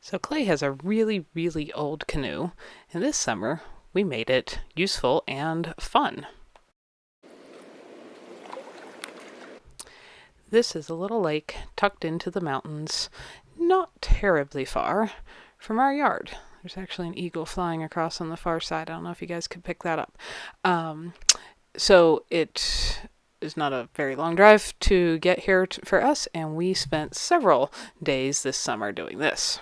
So Clay has a really, really old canoe, and this summer we made it useful and fun. This is a little lake tucked into the mountains, not terribly far from our yard. There's actually an eagle flying across on the far side. I don't know if you guys could pick that up. So it is not a very long drive to get here for us, and we spent several days this summer doing this.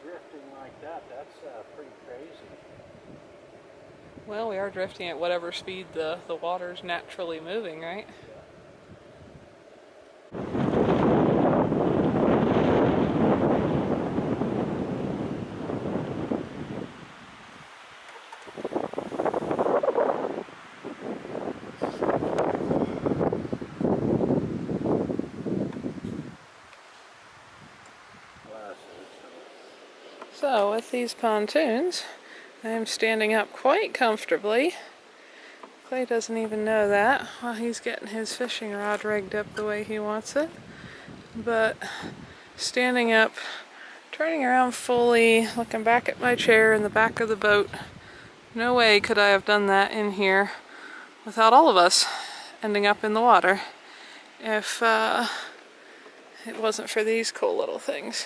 Drifting like that's pretty crazy. Well, we are drifting at whatever speed the water's naturally moving, right? So with these pontoons, I am standing up quite comfortably. Clay doesn't even know that while he's getting his fishing rod rigged up the way he wants it. But standing up, turning around fully, looking back at my chair in the back of the boat. No way could I have done that in here without all of us ending up in the water if it wasn't for these cool little things.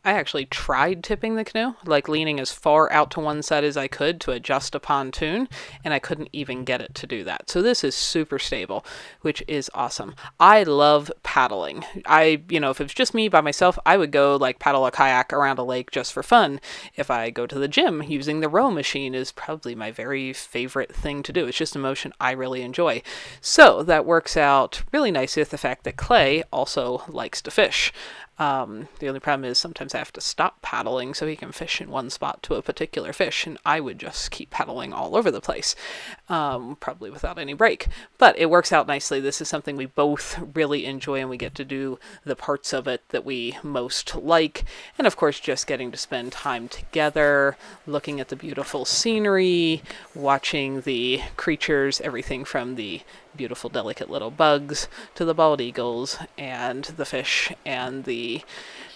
I actually tried tipping the canoe, like leaning as far out to one side as I could to adjust a pontoon, and I couldn't even get it to do that. So this is super stable, which is awesome. I love paddling. If it was just me by myself, I would go like paddle a kayak around a lake just for fun. If I go to the gym, using the row machine is probably my very favorite thing to do. It's just a motion I really enjoy. So that works out really nicely with the fact that Clay also likes to fish. The only problem is sometimes I have to stop paddling so he can fish in one spot to a particular fish, and I would just keep paddling all over the place, probably without any break. But it works out nicely. This is something we both really enjoy, and we get to do the parts of it that we most like. And of course, just getting to spend time together, looking at the beautiful scenery, watching the creatures, everything from the beautiful, delicate little bugs to the bald eagles and the fish and the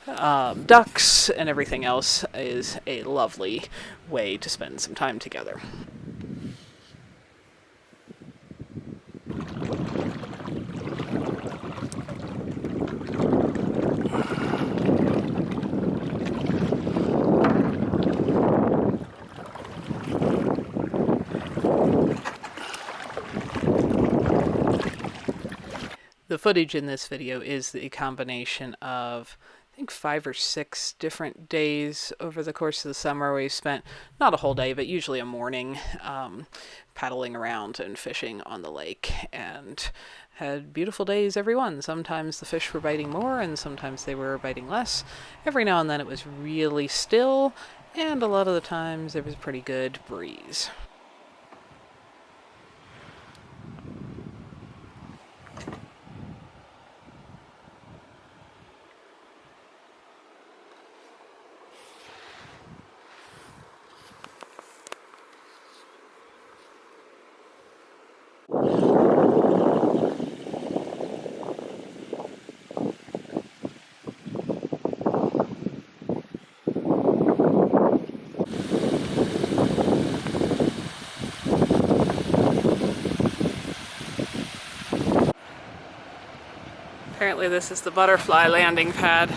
ducks and everything else is a lovely way to spend some time together. The footage in this video is the combination of, I think, 5 or 6 different days over the course of the summer. We spent not a whole day, but usually a morning paddling around and fishing on the lake, and had beautiful days every one. Sometimes the fish were biting more and sometimes they were biting less. Every now and then it was really still, and a lot of the times there was a pretty good breeze. Apparently this is the butterfly landing pad.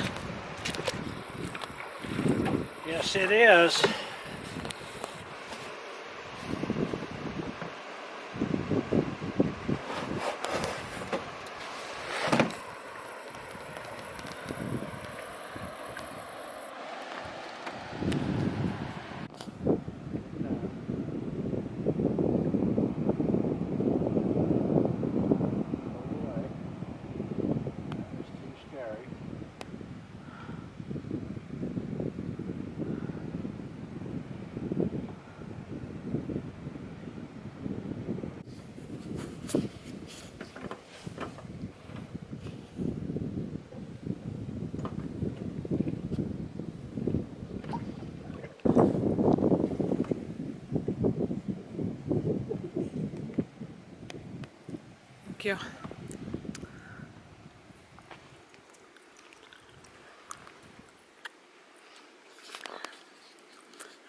Yes, it is. Thank you.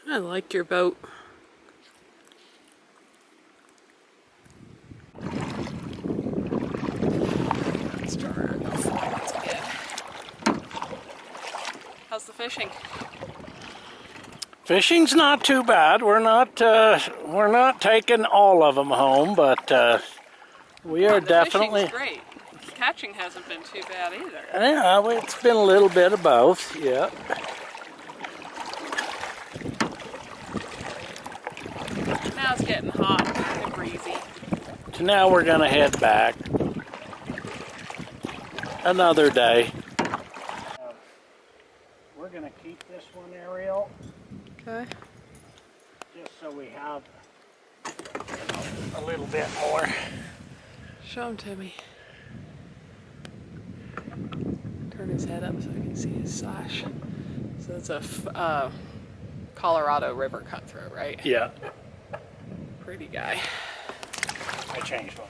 I like your boat. Let's turn her off once again. How's the fishing? Fishing's not too bad. We're not taking all of them home, but we are The definitely. fishing's great. Catching hasn't been too bad either. Yeah, it's been a little bit of both. Yeah. Now it's getting hot and breezy. So now we're gonna head back. Another day. We're gonna keep this one, Ariel, Okay. just so we have a little bit more. Show him to me. Turn his head up so I can see his slash. So it's a Colorado River cutthroat, right? Yeah. Pretty guy. I changed one.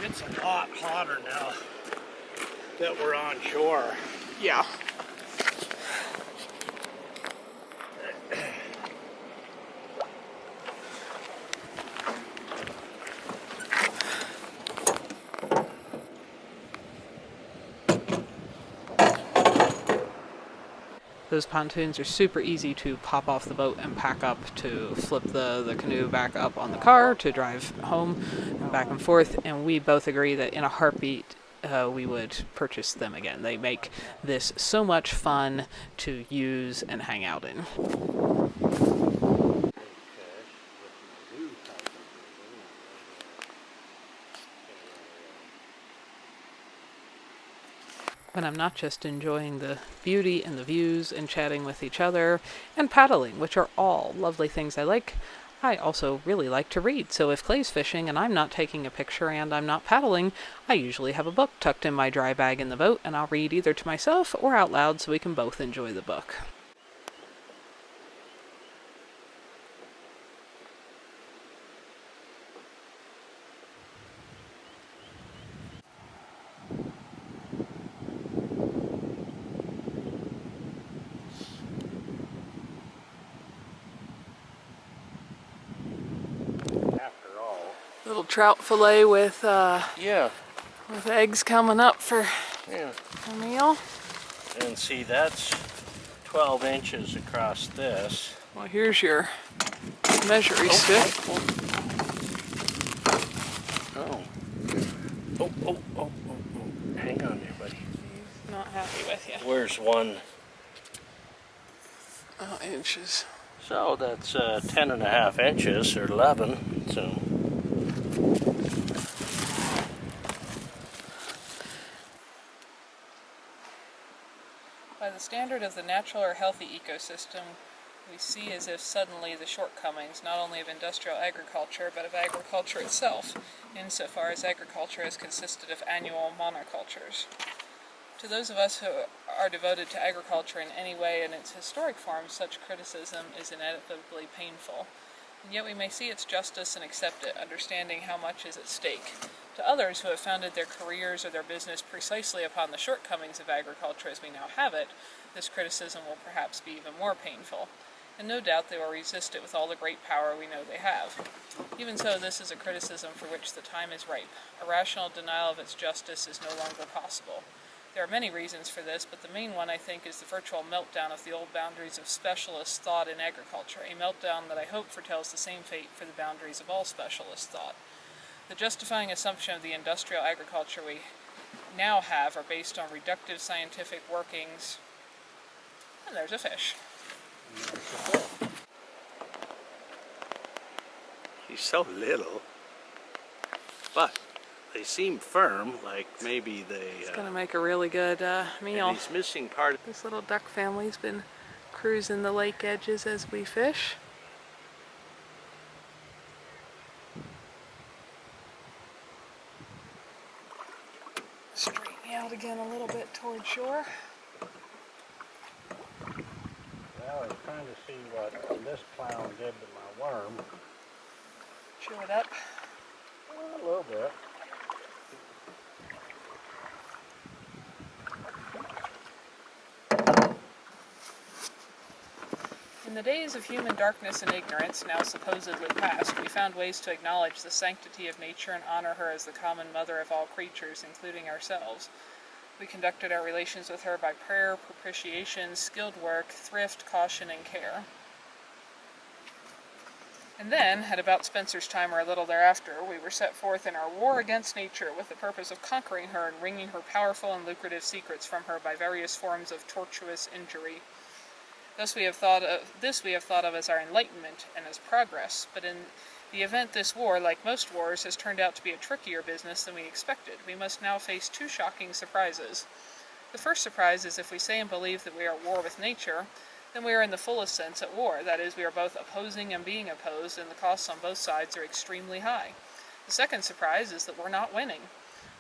It's a lot hotter now that we're on shore. Yeah. Those pontoons are super easy to pop off the boat and pack up, to flip the canoe back up on the car, to drive home and back and forth. And we both agree that in a heartbeat, we would purchase them again. They make this so much fun to use and hang out in. When I'm not just enjoying the beauty and the views and chatting with each other and paddling, which are all lovely things I like, I also really like to read. So if Clay's fishing and I'm not taking a picture and I'm not paddling, I usually have a book tucked in my dry bag in the boat, and I'll read either to myself or out loud so we can both enjoy the book. After all. Little trout fillet with Yeah. with eggs coming up for Yeah. a meal. And see, that's 12 inches across this. Well, here's your measuring stick. Oh. Oh. Hang on there, buddy. He's not happy with you. Where's one? Oh, inches. So that's 10 and a half inches, or 11. So. By the standard of the natural or healthy ecosystem, we see as if suddenly the shortcomings not only of industrial agriculture, but of agriculture itself, insofar as agriculture has consisted of annual monocultures. To those of us who are devoted to agriculture in any way in its historic form, such criticism is inevitably painful. And yet we may see its justice and accept it, understanding how much is at stake. To others who have founded their careers or their business precisely upon the shortcomings of agriculture as we now have it, this criticism will perhaps be even more painful. And no doubt they will resist it with all the great power we know they have. Even so, this is a criticism for which the time is ripe. A rational denial of its justice is no longer possible. There are many reasons for this, but the main one, I think, is the virtual meltdown of the old boundaries of specialist thought in agriculture, a meltdown that I hope foretells the same fate for the boundaries of all specialist thought. The justifying assumption of the industrial agriculture we now have are based on reductive scientific workings. And there's a fish. He's so little, but they seem firm, like maybe they... It's gonna make a really good meal. And he's missing part of... This little duck family's been cruising the lake edges as we fish. Straighten out again a little bit toward shore. Well, I was trying to see what this clown did to my worm. Chew it up. Well, a little bit. In the days of human darkness and ignorance, now supposedly past, we found ways to acknowledge the sanctity of nature and honor her as the common mother of all creatures, including ourselves. We conducted our relations with her by prayer, propitiation, skilled work, thrift, caution, and care. And then, at about Spencer's time or a little thereafter, we were set forth in our war against nature with the purpose of conquering her and wringing her powerful and lucrative secrets from her by various forms of tortuous injury. This we have thought of as our enlightenment and as progress, but in the event this war, like most wars, has turned out to be a trickier business than we expected, we must now face two shocking surprises. The first surprise is if we say and believe that we are at war with nature, then we are in the fullest sense at war. That is, we are both opposing and being opposed, and the costs on both sides are extremely high. The second surprise is that we're not winning.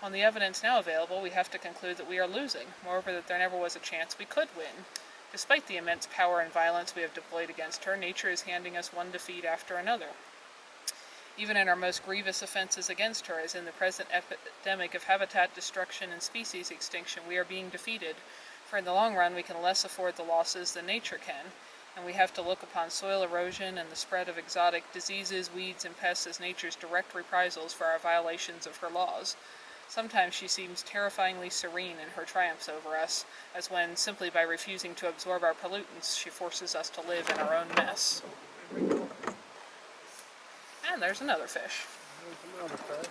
On the evidence now available, we have to conclude that we are losing, moreover that there never was a chance we could win. Despite the immense power and violence we have deployed against her, nature is handing us one defeat after another. Even in our most grievous offenses against her, as in the present epidemic of habitat destruction and species extinction, we are being defeated, for in the long run we can less afford the losses than nature can, and we have to look upon soil erosion and the spread of exotic diseases, weeds, and pests as nature's direct reprisals for our violations of her laws. Sometimes she seems terrifyingly serene in her triumphs over us, as when, simply by refusing to absorb our pollutants, she forces us to live in our own mess. And there's another fish. There's another fish.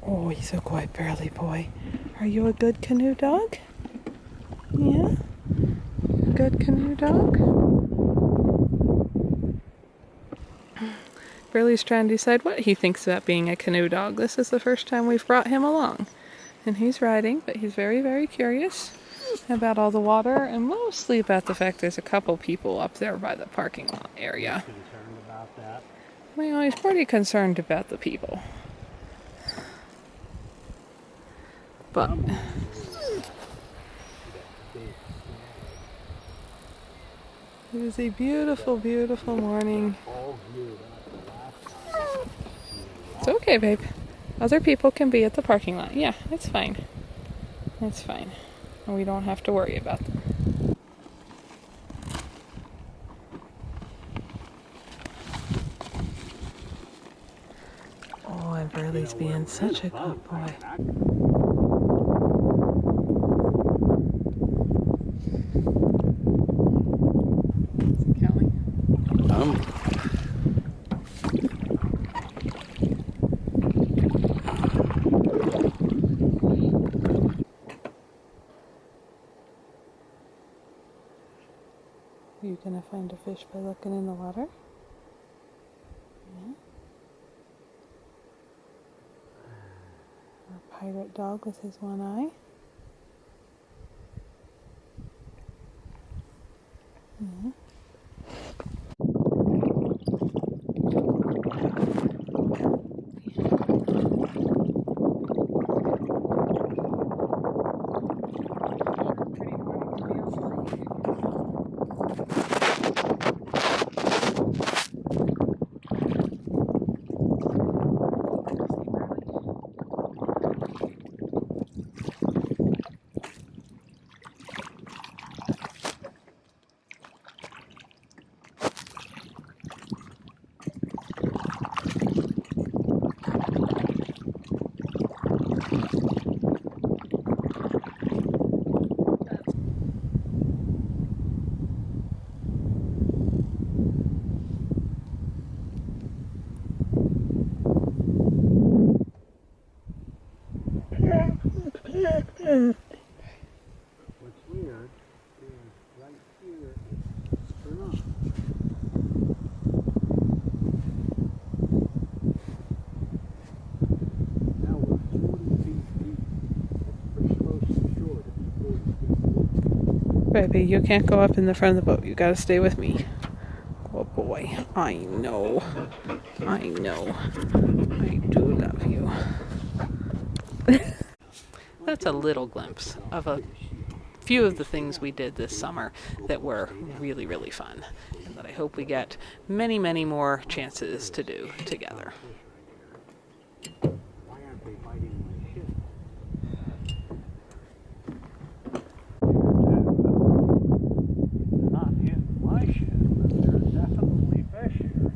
Oh, he's a quiet, burly boy. Are you a good canoe dog? Yeah? Good canoe dog? Burly's trying to decide what he thinks about being a canoe dog. This is the first time we've brought him along. And he's riding, but he's very, very curious about all the water and mostly about the fact there's a couple people up there by the parking lot area. Concerned about that? Well, he's pretty concerned about the people. But it is a beautiful, beautiful morning. It's okay, babe. Other people can be at the parking lot. Yeah, it's fine. It's fine. And we don't have to worry about them. Oh, and Burley's being such a good boy. Are you gonna find a fish by looking in the water? Yeah. Our pirate dog with his one eye. Yeah. Baby, you can't go up in the front of the boat. You gotta stay with me. Oh boy, I know. I know. I do love you. That's a little glimpse of a few of the things we did this summer that were really, really fun, and that I hope we get many, many more chances to do together. Not in my shed, but there's definitely fish here.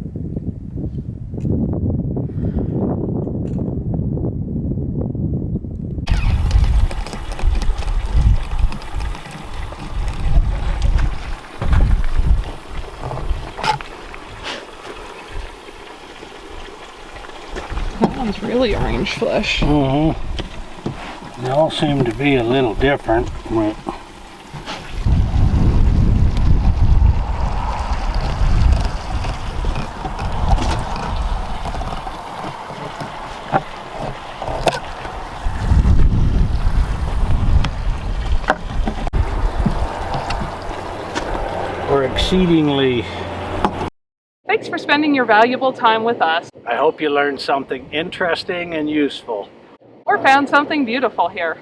That one's really orange flesh. Mm-hmm. They all seem to be a little different, but we're exceedingly. Thanks for spending your valuable time with us, I hope you learned something interesting and useful. or found something beautiful here.